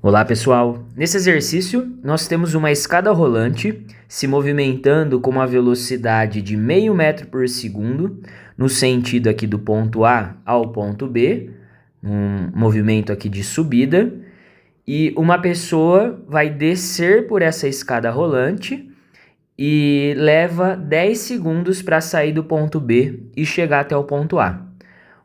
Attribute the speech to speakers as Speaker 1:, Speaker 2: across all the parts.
Speaker 1: Olá pessoal, nesse exercício nós temos uma escada rolante se movimentando com uma velocidade de meio metro por segundo no sentido aqui do ponto A ao ponto B, um movimento aqui de subida, e uma pessoa vai descer por essa escada rolante e leva 10 segundos para sair do ponto B e chegar até o ponto A.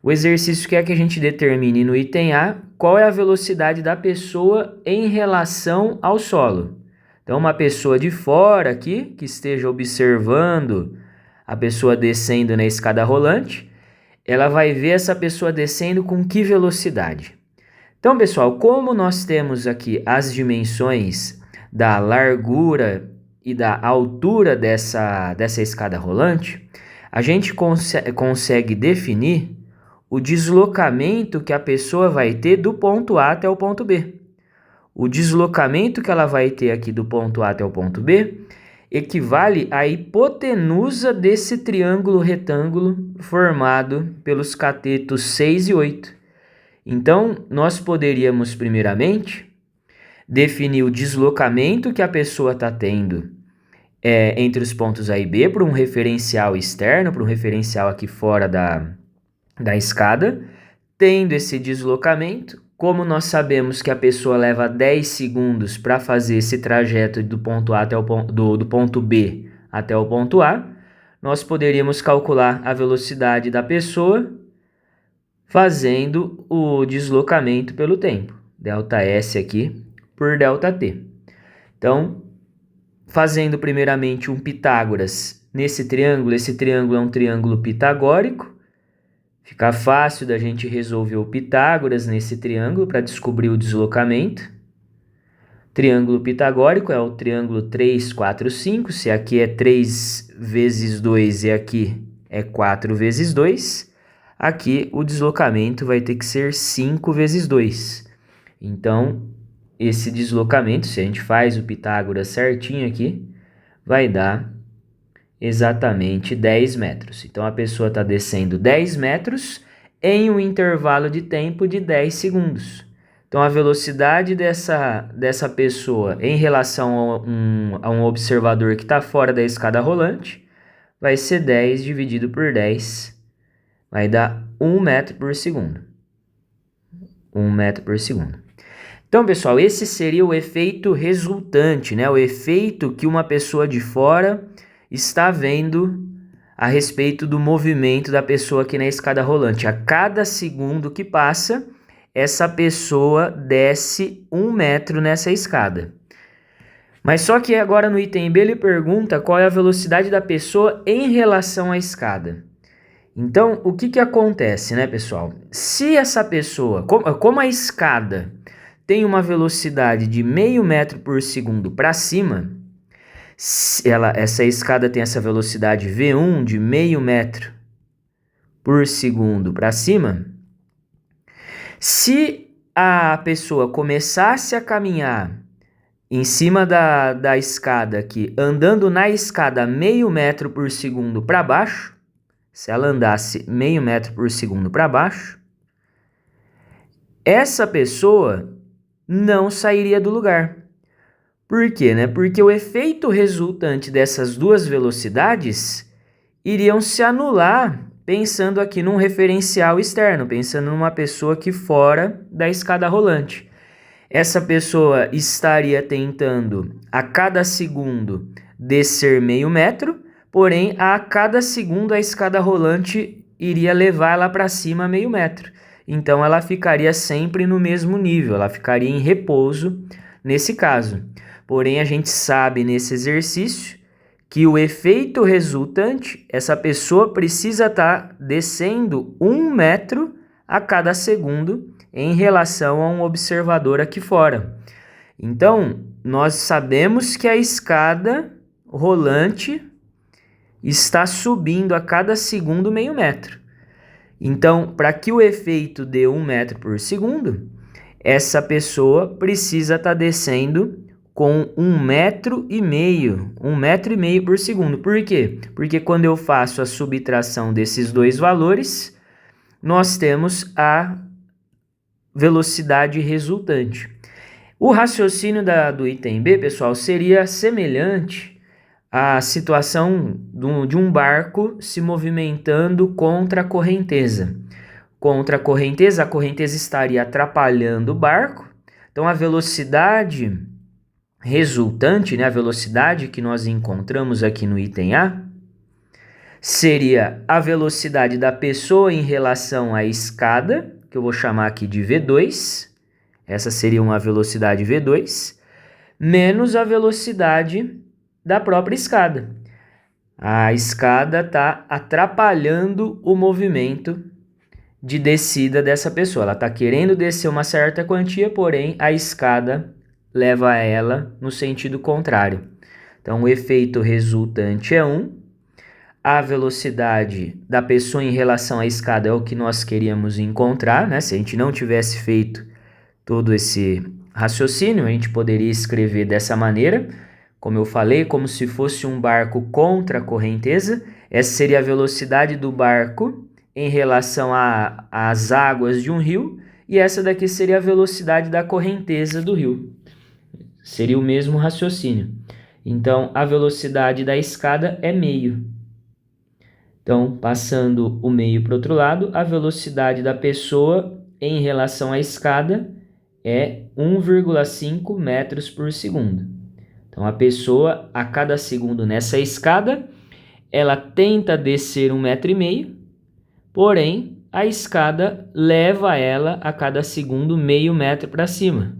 Speaker 1: O exercício quer que a gente determine no item A qual é a velocidade da pessoa em relação ao solo. Então, uma pessoa de fora aqui, que esteja observando a pessoa descendo na escada rolante, ela vai ver essa pessoa descendo com que velocidade? Então, pessoal, como nós temos aqui as dimensões da largura e da altura dessa escada rolante, a gente consegue definir o deslocamento que a pessoa vai ter do ponto A até o ponto B. O deslocamento que ela vai ter aqui do ponto A até o ponto B equivale à hipotenusa desse triângulo retângulo formado pelos catetos 6 e 8. Então, nós poderíamos, primeiramente, definir o deslocamento que a pessoa está tendo entre os pontos A e B por um referencial externo, por um referencial aqui fora da escada. Tendo esse deslocamento, como nós sabemos que a pessoa leva 10 segundos para fazer esse trajeto do ponto A até do ponto B até o ponto A, nós poderíamos calcular a velocidade da pessoa fazendo o deslocamento pelo tempo, ΔS aqui por ΔT. Então, fazendo primeiramente um Pitágoras nesse triângulo, esse triângulo é um triângulo pitagórico, fica fácil da gente resolver o Pitágoras nesse triângulo para descobrir o deslocamento. Triângulo pitagórico é o triângulo 3, 4, 5. Se aqui é 3 vezes 2 e aqui é 4 vezes 2, aqui o deslocamento vai ter que ser 5 vezes 2. Então, esse deslocamento, se a gente faz o Pitágoras certinho aqui, vai dar exatamente 10 metros. Então, a pessoa está descendo 10 metros em um intervalo de tempo de 10 segundos. Então, a velocidade dessa pessoa em relação a um observador que está fora da escada rolante vai ser 10 dividido por 10, vai dar 1 metro por segundo. 1 metro por segundo. Então, pessoal, esse seria o efeito resultante, né? O efeito que uma pessoa de fora está vendo a respeito do movimento da pessoa aqui na escada rolante. A cada segundo que passa, essa pessoa desce 1 metro nessa escada. Mas só que agora no item B ele pergunta qual é a velocidade da pessoa em relação à escada. Então, o que acontece, né, pessoal? Se essa pessoa, como a escada tem uma velocidade de meio metro por segundo para cima, essa escada tem essa velocidade V1 de meio metro por segundo para cima. Se a pessoa começasse a caminhar em cima da escada aqui, andando na escada meio metro por segundo para baixo, se ela andasse meio metro por segundo para baixo, essa pessoa não sairia do lugar. Por quê, né? Porque o efeito resultante dessas duas velocidades iriam se anular pensando aqui num referencial externo, pensando numa pessoa aqui fora da escada rolante. Essa pessoa estaria tentando a cada segundo descer meio metro, porém a cada segundo a escada rolante iria levar ela para cima meio metro. Então ela ficaria sempre no mesmo nível, ela ficaria em repouso nesse caso. Porém, a gente sabe nesse exercício que o efeito resultante, essa pessoa precisa estar descendo 1 metro a cada segundo em relação a um observador aqui fora. Então, nós sabemos que a escada rolante está subindo a cada segundo meio metro. Então, para que o efeito dê 1 metro por segundo, essa pessoa precisa estar descendo com 1,5 metro, 1,5 metro por segundo. Por quê? Porque quando eu faço a subtração desses dois valores, nós temos a velocidade resultante. O raciocínio do item B, pessoal, seria semelhante à situação de um barco se movimentando contra a correnteza. Contra a correnteza estaria atrapalhando o barco. Então, a velocidade resultante, né, a velocidade que nós encontramos aqui no item A, seria a velocidade da pessoa em relação à escada, que eu vou chamar aqui de V2. Essa seria uma velocidade V2, menos a velocidade da própria escada. A escada está atrapalhando o movimento de descida dessa pessoa. Ela está querendo descer uma certa quantia, porém a escada leva ela no sentido contrário. Então o efeito resultante é 1. A velocidade da pessoa em relação à escada é o que nós queríamos encontrar, né? Se a gente não tivesse feito todo esse raciocínio, a gente poderia escrever dessa maneira, como eu falei, como se fosse um barco contra a correnteza. Essa seria a velocidade do barco em relação às águas de um rio, e essa daqui seria a velocidade da correnteza do rio. Seria o mesmo raciocínio. Então, a velocidade da escada é meio. Então, passando o meio para o outro lado, a velocidade da pessoa em relação à escada é 1,5 metros por segundo. Então, a pessoa, a cada segundo nessa escada, ela tenta descer 1,5 metro, porém, a escada leva ela a cada segundo meio metro para cima.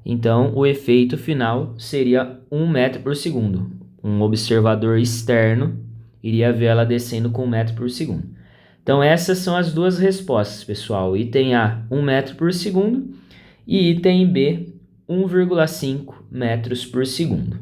Speaker 1: Então, o efeito final seria 1 metro por segundo. Um observador externo iria ver ela descendo com 1 metro por segundo. Então, essas são as duas respostas, pessoal. Item A, 1 metro por segundo. E item B, 1,5 metros por segundo.